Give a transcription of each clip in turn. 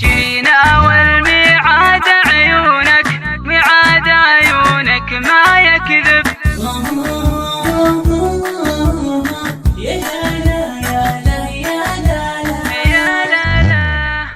جينا والميعاد عيونك، ميعاد عيونك ما يكذب.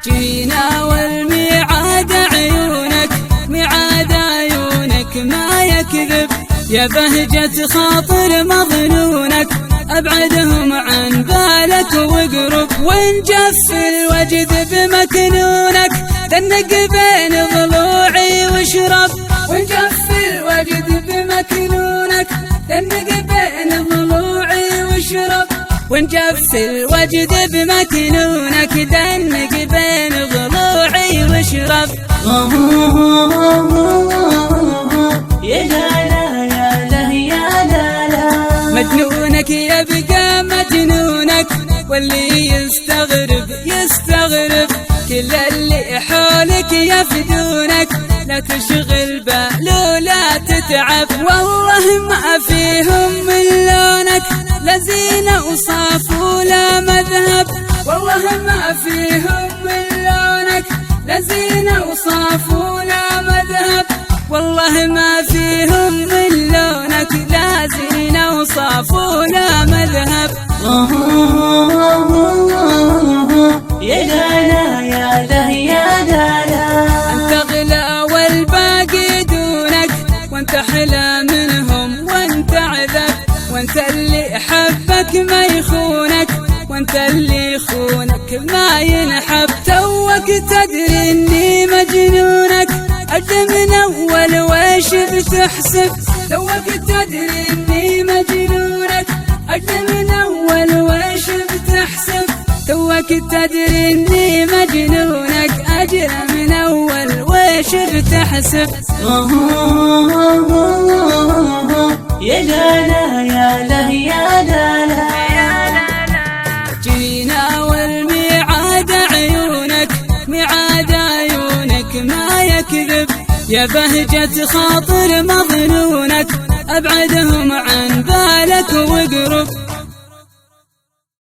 جينا والميعاد عيونك، ميعاد عيونك ما يكذب. يا بهجة خاطر مظنونك، أبعدهم عن بالك واقرب. وإن جف الوجد بمكنونك، دنق بين ضلوعي واشرب. وإن جف الوجد بمكنونك، دنق بين ضلوعي واشرب. وإن جف الوجد بمكنونك، دنق بين ضلوعي واشرب. يا لالا يا له يا لالا، مجنونك يبقى مجنونك، واللي يستغرب يستغرب. كل اللي حولك يفدونك، لا تشغل بال ولا تتعب. والله ما فيهم من لونك، لا زينة وصاف ولا مذهب. والله ما فيهم من لونك، لا زينة وصاف ولا مذهب. والله ما فيهم من لونك، لا زينة وصاف ولا مذهب. يا لالا يا له يا لالا، أنت غلا والباقي دونك، وانت حلا منهم وانت عذب. وانت اللي حبك ما يخونك، وانت اللي يخونك ما ينحب. توك تدري اني مجنونك، أجل من أول ويش بتحسب. توك تدري إني مجنونك، أجل من أول ويش بتحسب. توك تدري إني مجنونك، أجل من أول ويش بتحسب. يا لالا يا له يا لالا، جينا والميعاد عيونك، ميعاد عيونك ما يكذب. يا بهجة خاطر مظنونك، أبعدهم عن بالك واقرب.